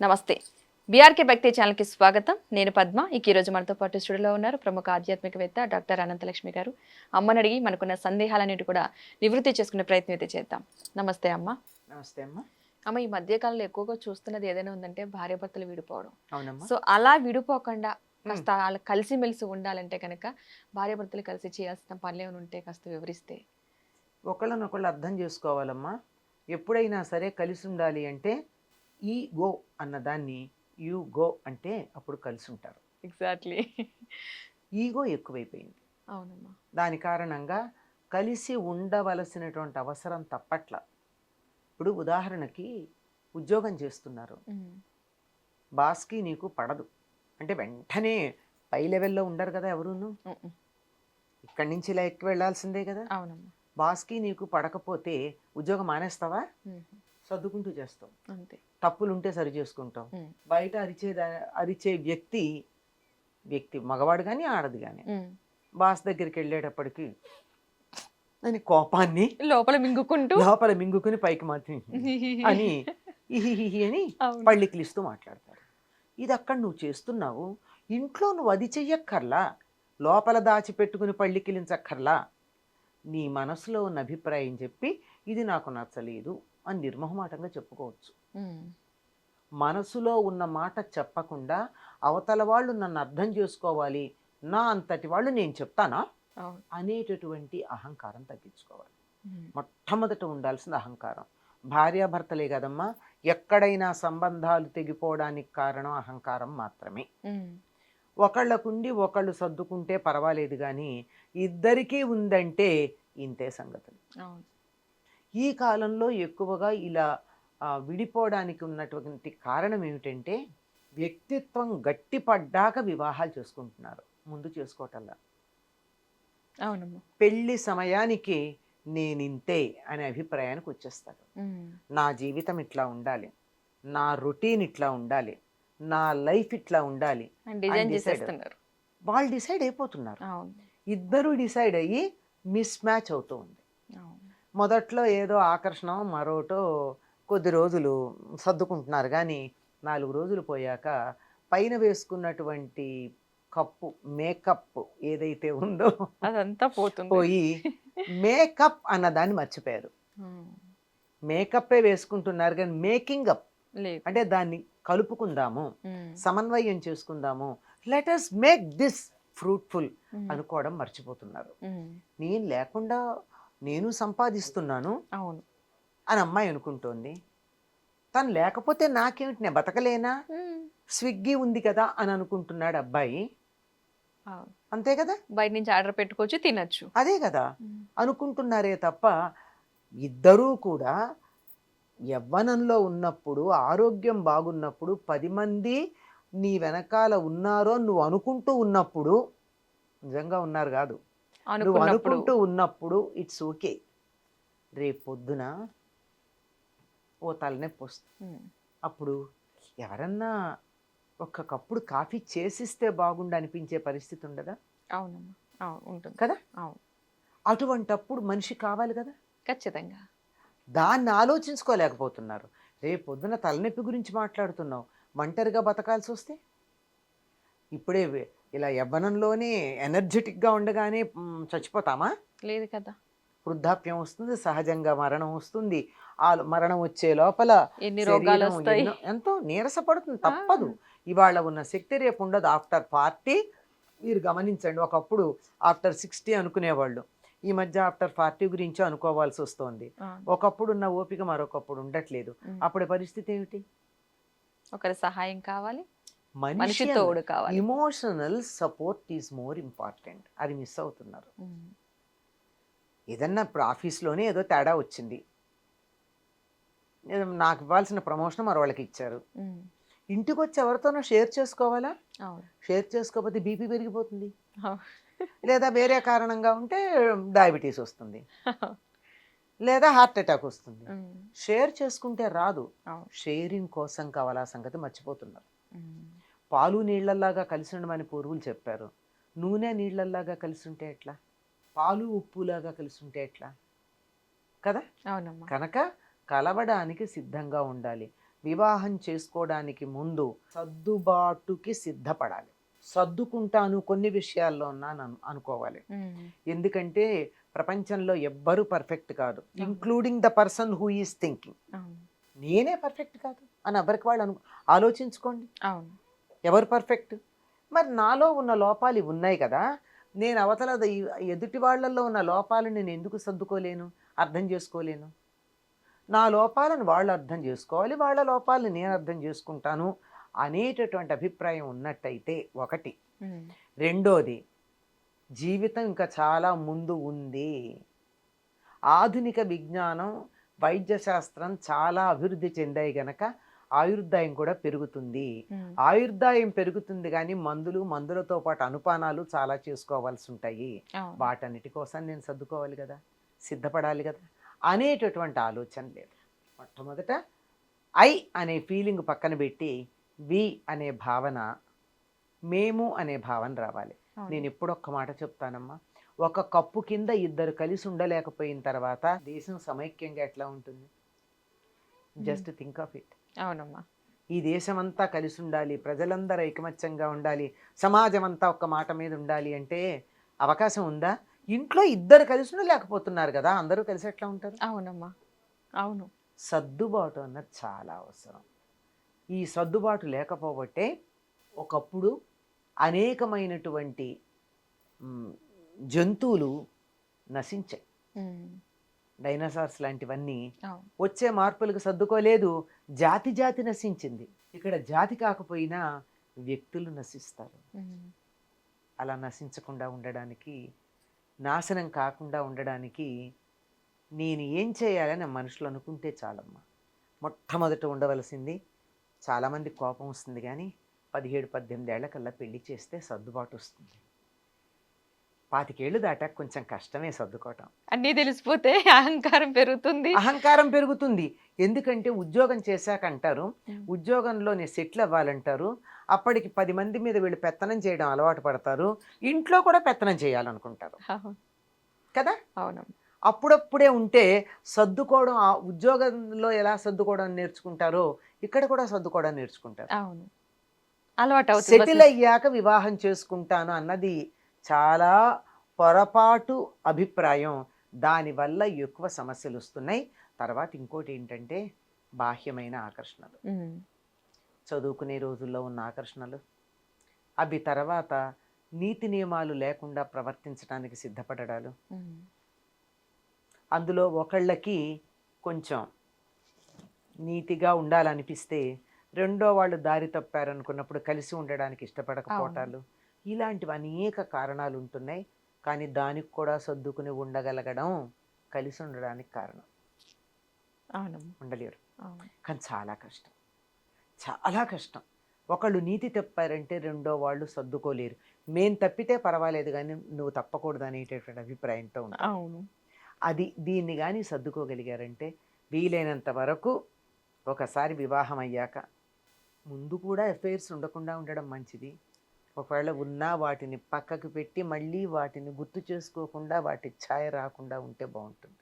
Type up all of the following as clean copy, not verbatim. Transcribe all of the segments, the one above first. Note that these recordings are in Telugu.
నమస్తే. బీఆర్కే భక్తి ఛానల్కి స్వాగతం. నేను పద్మ. ఈ రోజు మనతో పాటు స్టూడియోలో ఉన్నారు ప్రముఖ ఆధ్యాత్మికవేత్త డాక్టర్ అనంతలక్ష్మి గారు. అమ్మని అడిగి మనకున్న సందేహాలన్నిటి కూడా నివృత్తి చేసుకునే ప్రయత్నం అయితే చేద్దాం. నమస్తే అమ్మ. నమస్తే అమ్మ. అమ్మ, ఈ మధ్య కాలంలో ఎక్కువగా చూస్తున్నది ఏదైనా ఉందంటే భార్యాభర్తలు విడిపోవడం. అవునమ్మా. సో అలా విడిపోకుండా కాస్త వాళ్ళు కలిసిమెలిసి ఉండాలంటే కనుక భార్యాభర్తలు కలిసి చేయాల్సిన పనులు ఏమైనా ఉంటే కాస్త వివరిస్తే. ఒకళ్ళనొకళ్ళు అర్థం చేసుకోవాలమ్మా. ఎప్పుడైనా సరే కలిసి ఉండాలి అంటే ఈ గో అన్నదాన్ని యూ గో అంటే అప్పుడు కలిసి ఉంటారు. ఎగ్జాక్ట్లీ. ఈగో ఎక్కువైపోయింది. అవునమ్మా. దాని కారణంగా కలిసి ఉండవలసినటువంటి అవసరం తప్పట్ల. ఇప్పుడు ఉదాహరణకి ఉద్యోగం చేస్తున్నారు, బాస్కి నీకు పడదు అంటే వెంటనే పై లెవెల్లో ఉండరు కదా ఎవరును, ఇక్కడి నుంచి ఇలా ఎక్కువ వెళ్ళాల్సిందే కదా. అవునమ్మా. బాస్కి నీకు పడకపోతే ఉద్యోగం మానేస్తావా? సర్దుకుంటూ చేస్తావు. అంతే. తప్పులుంటే సరి చేసుకుంటాం. బయట అరిచే వ్యక్తి మగవాడు కానీ ఆడది కానీ బాస్ దగ్గరికి వెళ్ళేటప్పటికి అని కోపాన్ని లోపల మింగుకుని పైకి మాత్రం అని ఇహిహిహి అని పళ్ళికిలిస్తూ మాట్లాడతారు. ఇది అక్కడ నువ్వు చేస్తున్నావు, ఇంట్లో నువ్వు అది చెయ్యక్కర్లా, లోపల దాచిపెట్టుకుని పళ్ళికిలించక్కర్లా. నీ మనసులో ఉన్న అభిప్రాయం చెప్పి ఇది నాకు నచ్చలేదు అని నిర్మోహమాటంగా చెప్పుకోవచ్చు. మనసులో ఉన్న మాట చెప్పకుండా అవతల వాళ్ళు నన్ను అర్థం చేసుకోవాలి, నా అంతటి వాళ్ళు నేను చెప్తానా అనేటటువంటి అహంకారం తగ్గించుకోవాలి. మొట్టమొదట ఉండాల్సిన అహంకారం. భార్యాభర్తలే కదమ్మా, ఎక్కడైనా సంబంధాలు తెగిపోవడానికి కారణం అహంకారం మాత్రమే. ఒకళ్ళకుండి ఒకళ్ళు సర్దుకుంటే పర్వాలేదు, కానీ ఇద్దరికీ ఉందంటే ఇంతే సంగతులు. ఈ కాలంలో ఎక్కువగా ఇలా విడిపోవడానికి ఉన్నటువంటి కారణం ఏమిటంటే వ్యక్తిత్వం గట్టిపడ్డాక వివాహాలు చేసుకుంటున్నారు, ముందు చేసుకోవటల్లా. అవునమ్మా. పెళ్లి సమయానికి నేనింతే అనే అభిప్రాయానికి వచ్చేస్తారు. నా జీవితం ఇట్లా ఉండాలి, నా రొటీన్ ఇట్లా ఉండాలి, నా లైఫ్ ఇట్లా ఉండాలి, వాళ్ళు డిసైడ్ అయిపోతున్నారు. ఇద్దరు డిసైడ్ అయ్యి మిస్ మ్యాచ్ అవుతూ ఉంది. మొదట్లో ఏదో ఆకర్షణ మరోటో కొద్ది రోజులు సర్దుకుంటున్నారు, కానీ 4 రోజులు పోయాక పైన వేసుకున్నటువంటి కప్పు మేకప్ ఏదైతే ఉందో అదంతా పోయి మేకప్ అన్నదాన్ని మర్చిపోయారు. మేకప్పే వేసుకుంటున్నారు కానీ మేకింగ్ అప్ అంటే దాన్ని కలుపుకుందాము, సమన్వయం చేసుకుందాము, let us make this fruitful అనుకోవడం మర్చిపోతున్నారు. నేను లేకుండా నేను సంపాదిస్తున్నాను అవును అని అమ్మాయి అనుకుంటోంది. తను లేకపోతే నాకేమిటి, నేను బతకలేనా, స్విగ్గీ ఉంది కదా అని అనుకుంటున్నాడు అబ్బాయి. అంతే కదా, బయట నుంచి ఆర్డర్ పెట్టుకోవచ్చు, తినచ్చు. అదే కదా అనుకుంటున్నారే తప్ప ఇద్దరూ కూడా యవ్వనంలో ఉన్నప్పుడు, ఆరోగ్యం బాగున్నప్పుడు, 10 మంది నీ వెనకాల ఉన్నారో నువ్వు అనుకుంటూ ఉన్నప్పుడు, నిజంగా ఉన్నారు కాదు, నువ్వు అనుకుంటూ ఉన్నప్పుడు ఇట్స్ ఓకే. రేపు పొద్దున ఓ తలనొప్పి వస్తుంది, అప్పుడు ఎవరన్నా ఒక్క కప్పుడు కాఫీ చేసిస్తే బాగుండు అనిపించే పరిస్థితి ఉండదా? అవునమ్మా, ఉంటుంది కదా. అవును. అటువంటప్పుడు మనిషి కావాలి కదా. ఖచ్చితంగా. దాన్ని ఆలోచించుకోలేకపోతున్నారు. రేపు పొద్దున తలనొప్పి గురించి మాట్లాడుతున్నావు, ఒంటరిగా బతకాల్సి వస్తే ఇప్పుడే ఇలా యవ్వనంలోనే ఎనర్జెటిక్గా ఉండగానే చచ్చిపోతామా? లేదు కదా. వృద్ధాప్యం వస్తుంది, సహజంగా మరణం వస్తుంది. ఆ మరణం వచ్చే లోపల ఎన్ని రోగాలు వస్తాయి, ఎంతో నీరసపడుతుంది, తప్పదు. ఇవాళ ఉన్న శక్తి రేపు ఉండదు. ఆఫ్టర్ 40 మీరు గమనించండి, ఒకప్పుడు ఆఫ్టర్ 60 అనుకునేవాళ్ళు, ఈ మధ్య ఆఫ్టర్ 40 గురించి అనుకోవాల్సి వస్తుంది. ఒకప్పుడు ఉన్న ఓపిక మరొకప్పుడు ఉండట్లేదు. అప్పుడే పరిస్థితి ఏమిటి? ఒకరి సహాయం కావాలి, మనిషి తోడు కావాలి. Emotional support is more important. అది మిస్ అవుతున్నారు. ఏదన్నా ఇప్పుడు ఆఫీస్లోనే ఏదో తేడా వచ్చింది, నాకు ఇవ్వాల్సిన ప్రమోషన్ మరో వాళ్ళకి ఇచ్చారు, ఇంటికి వచ్చి ఎవరితోనో షేర్ చేసుకోవాలా? షేర్ చేసుకోకపోతే బీపీ పెరిగిపోతుంది, లేదా వేరే కారణంగా ఉంటే డయాబెటీస్ వస్తుంది, లేదా హార్ట్ అటాక్ వస్తుంది. షేర్ చేసుకుంటే రాదు. షేరింగ్ కోసం కావాలా సంగతి మర్చిపోతున్నారు. పాలు నీళ్లలాగా కలిసి ఉండమని పూర్వులు చెప్పారు. నూనె నీళ్లలాగా కలిసి ఉంటే ఎట్లా? పాలు ఉప్పులాగా కలిసి ఉంటే ఎట్లా కదా. కనుక కలవడానికి సిద్ధంగా ఉండాలి. వివాహం చేసుకోవడానికి ముందు సర్దుబాటుకి సిద్ధపడాలి. సర్దుకుంటాను కొన్ని విషయాల్లో అనుకోవాలి. ఎందుకంటే ప్రపంచంలో ఎవ్వరూ పర్ఫెక్ట్ కాదు, including the person who is thinking. నేనే పర్ఫెక్ట్ కాదు అని ఎవరికి వాళ్ళు ఆలోచించుకోండి. ఎవరు పర్ఫెక్ట్? మరి నాలో ఉన్న లోపాలు ఉన్నాయి కదా, నేను అవతల ఎదుటి వాళ్ళల్లో ఉన్న లోపాలను నేను ఎందుకు సర్దుకోలేను, అర్థం చేసుకోలేను? నా లోపాలను వాళ్ళు అర్థం చేసుకోవాలి, వాళ్ళ లోపాలను నేను అర్థం చేసుకుంటాను అనేటటువంటి అభిప్రాయం ఉన్నట్టయితే ఒకటి. రెండోది, జీవితం ఇంకా చాలా ముందు ఉంది. ఆధునిక విజ్ఞానం, వైద్య శాస్త్రం చాలా అభివృద్ధి చెందాయి గనక ఆయుర్దాయం కూడా పెరుగుతుంది. ఆయుర్దాయం పెరుగుతుంది కానీ మందులతో పాటు అనుపానాలు చాలా చేసుకోవాల్సి ఉంటాయి. వాటన్నిటి కోసం నేను సర్దుకోవాలి కదా, సిద్ధపడాలి కదా అనేటటువంటి ఆలోచన లేదు. మొట్టమొదట ఐ అనే ఫీలింగ్ పక్కన పెట్టి వి అనే భావన, మేము అనే భావన రావాలి. నేను ఎప్పుడొక్క మాట చెప్తానమ్మా, ఒక కప్పు కింద ఇద్దరు కలిసి ఉండలేకపోయిన తర్వాత దేశం సమైక్యంగా ఎట్లా ఉంటుంది? Just think of it. అవునమ్మా. ఈ దేశం అంతా కలిసి ఉండాలి, ప్రజలందరూ ఐకమత్యంగా ఉండాలి, సమాజం అంతా ఒక్క మాట మీద ఉండాలి అంటే అవకాశం ఉందా? ఇంట్లో ఇద్దరు కలిసి ఉండలేకపోతున్నారు కదా, అందరూ కలిసి ఎట్లా ఉంటారు? అవునమ్మా, అవును. సర్దుబాటు అన్నది చాలా అవసరం. ఈ సర్దుబాటు లేకపోబట్టే ఒకప్పుడు అనేకమైనటువంటి జంతువులు నశించాయి. డైనోసార్స్ లాంటివన్నీ వచ్చే మార్పులకు సర్దుకోలేదు, జాతి నశించింది. ఇక్కడ జాతి కాకపోయినా వ్యక్తులు నశిస్తారు. అలా నశించకుండా ఉండడానికి, నాశనం కాకుండా ఉండడానికి నేను ఏం చేయాలని మనుషులు అనుకుంటే చాలమ్మా. మొట్టమొదట ఉండవలసింది, చాలామంది కోపం వస్తుంది కానీ 17-18 ఏళ్లకల్లా పెళ్లి చేస్తే సర్దుబాటు వస్తుంది. 25 ఏళ్ళు దాటాక కొంచెం కష్టమే సర్దుకోవటం. అన్నీ తెలిసిపోతే అహంకారం పెరుగుతుంది. ఎందుకంటే ఉద్యోగం చేశాక అంటారు, ఉద్యోగంలో నేను సెటిల్ అవ్వాలంటారు. అప్పటికి 10 మంది మీద వీళ్ళు పెత్తనం చేయడం అలవాటు పడతారు, ఇంట్లో కూడా పెత్తనం చేయాలనుకుంటారు కదా. అవును. అప్పుడప్పుడే ఉంటే సర్దుకోవడం, ఆ ఉద్యోగంలో ఎలా సర్దుకోవడం నేర్చుకుంటారో ఇక్కడ కూడా సర్దుకోవడం నేర్చుకుంటారు. అవును, అలవాటు. సెటిల్ అయ్యాక వివాహం చేసుకుంటాను అన్నది చాలా పొరపాటు అభిప్రాయం. దానివల్ల ఎక్కువ సమస్యలు వస్తున్నాయి. తర్వాత ఇంకోటి ఏంటంటే బాహ్యమైన ఆకర్షణలు, చదువుకునే రోజుల్లో ఉన్న ఆకర్షణలు, అవి తర్వాత నీతి నియమాలు లేకుండా ప్రవర్తించడానికి సిద్ధపడడాలు. అందులో ఒకళ్ళకి కొంచెం నీతిగా ఉండాలనిపిస్తే రెండో వాళ్ళు దారి తప్పారనుకున్నప్పుడు కలిసి ఉండడానికి ఇష్టపడకపోవటాలు, ఇలాంటివి అనేక కారణాలు ఉంటున్నాయి. కానీ దానికి కూడా సర్దుకుని ఉండగలగడం కలిసి ఉండడానికి కారణం. ఉండలేరు, కానీ చాలా కష్టం, చాలా కష్టం. ఒకళ్ళు నీతి తప్పారంటే రెండో వాళ్ళు సర్దుకోలేరు. మేం తప్పితే పర్వాలేదు కానీ నువ్వు తప్పకూడదు అనేటటువంటి అభిప్రాయంతో ఉంటారు. దీన్ని కానీ సర్దుకోగలిగారంటే వీలైనంత వరకు ఒకసారి వివాహం అయ్యాక ముందు కూడా అఫైర్స్ ఉండకుండా ఉండడం మంచిది. ఒకవేళ ఉన్నా వాటిని పక్కకు పెట్టి మళ్ళీ వాటిని గుర్తు చేసుకోకుండా వాటి ఛాయ రాకుండా ఉంటే బాగుంటుంది.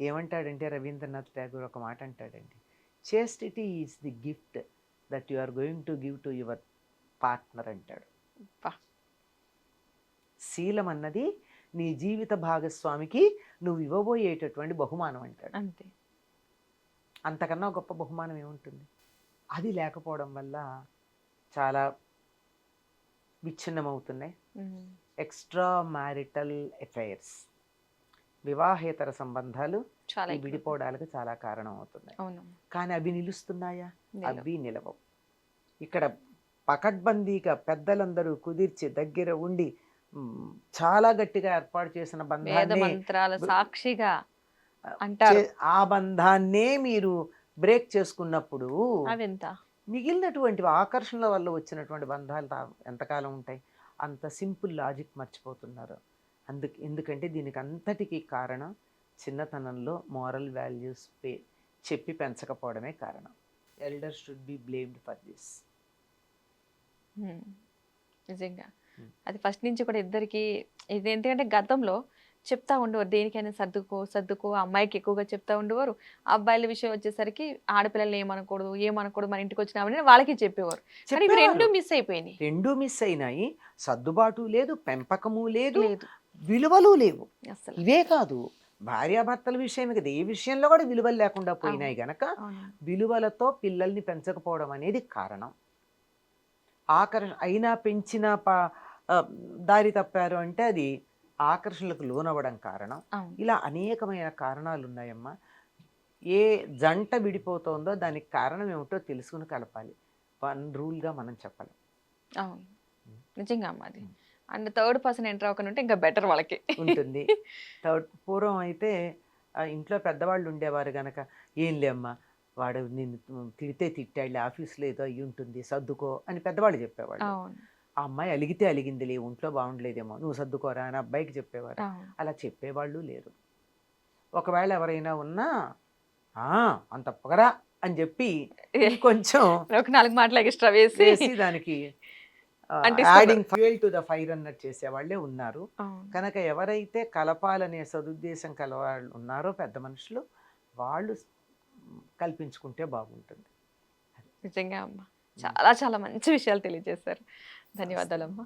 ఏమంటాడంటే రవీంద్రనాథ్ ఠాగూర్ ఒక మాట అంటాడండి, chastity is the gift that you are going to give to your partner అంటాడు. శీలం అన్నది నీ జీవిత భాగస్వామికి నువ్వు ఇవ్వబోయేటటువంటి బహుమానం అంటాడు. అంతే, అంతకన్నా గొప్ప బహుమానం ఏముంటుంది? అది లేకపోవడం వల్ల చాలా విచ్ఛిన్నమవుతున్నాయి. ఎక్స్ట్రా మ్యారిటల్ అఫైర్స్, వివాహేతర సంబంధాలు విడిపోవడానికి చాలా కారణం అవుతున్నాయి. కానీ అవి నిలుస్తున్నాయా? అవి నిలవవు. ఇక్కడ పకడ్బందీగా పెద్దలందరూ కుదిర్చి దగ్గర ఉండి చాలా గట్టిగా ఏర్పాటు చేసిన బంధాన్ని సాక్షిగా ఆ బంధాన్నే మీరు బ్రేక్ చేసుకున్నప్పుడు మిగిలినటువంటి ఆకర్షణల వల్ల వచ్చినటువంటి బంధాలు ఎంతకాలం ఉంటాయి? అంత సింపుల్ లాజిక్ మర్చిపోతున్నారు. ఎందుకంటే దీనికి అంతటికీ కారణం చిన్నతనంలో మోరల్ వాల్యూస్ చెప్పి పెంచకపోవడమే కారణం. Elders should be blamed for this. నిజంగా అది ఫస్ట్ నుంచి కూడా ఇద్దరికి ఇది. ఎందుకంటే గతంలో చెప్తా ఉండేవారు, దేనికైనా సర్దుకో సర్దుకో, అమ్మాయికి ఎక్కువగా చెప్తా ఉండేవారు. అబ్బాయిల విషయం వచ్చేసరికి ఆడపిల్లల్ని ఏమనకూడదు మన ఇంటికి వచ్చినామని వాళ్ళకి చెప్పేవారు. కానీ ఇవి చెప్పేవారు. రెండు మిస్ అయిపోయినాయి. రెండూ మిస్ అయినాయి. సర్దుబాటు లేదు, పెంపకము లేదు, లేదు విలువలు లేవు. అసలు. ఇవే కాదు, భార్యాభర్తల విషయమే కదా, ఏ విషయంలో కూడా విలువలు లేకుండా పోయినాయి గనక అవును. విలువలతో పిల్లల్ని పెంచకపోవడం అనేది కారణం. అయినా పెంచిన దారి తప్పారు అంటే అది ఆకర్షణలకు లోనవ్వడం కారణం. అవును. ఇలా అనేకమైన కారణాలు ఉన్నాయమ్మా. ఏ జంట విడిపోతుందో దానికి కారణం ఏమిటో తెలుసుకుని కలపాలి. వన్ రూల్గా మనం చెప్పాలి. అవును, నిజంగా అమ్మ అది. అండ్ థర్డ్ పర్సన్ ఎంటర్ అవ్వకుండా ఉంటే ఇంకా బెటర్ వాళ్ళకి ఉంటుంది. పూర్వం అయితే ఇంట్లో పెద్దవాళ్ళు ఉండేవారు గనక, ఏం లేమ్మా వాడు నిన్ను తిడితే తిట్టాడులే, ఆఫీస్లో ఏదో అయ్యి ఉంటుంది, సర్దుకో అని పెద్దవాళ్ళు చెప్పేవాళ్ళు. అవును. ఆ అమ్మాయి అలిగితే అలిగిందిలే, ఒంట్లో బాగుండలేదేమో, నువ్వు సర్దుకోరా అని అబ్బాయికి చెప్పేవారు. అవును. అలా చెప్పేవాళ్ళు లేరు. ఒకవేళ ఎవరైనా ఉన్నా అంత పొగరా అని చెప్పి కొంచెం ఒక 4 మాటలు ఎక్స్ట్రా వేసి వేసి దానికి అంటిస్తున్నారు. Adding fuel to the fire అన్నట్టు చేసేవాళ్ళే ఉన్నారు. అవును. కనుక ఎవరైతే కలపాలనే సదుద్దేశం కలవాళ్ళు ఉన్నారో పెద్ద మనుషులు, వాళ్ళు కల్పించుకుంటే బాగుంటుంది. నిజంగా అమ్మ చాలా చాలా మంచి విషయాలు తెలియజేశారు. ధన్యవాదాలమ్మా.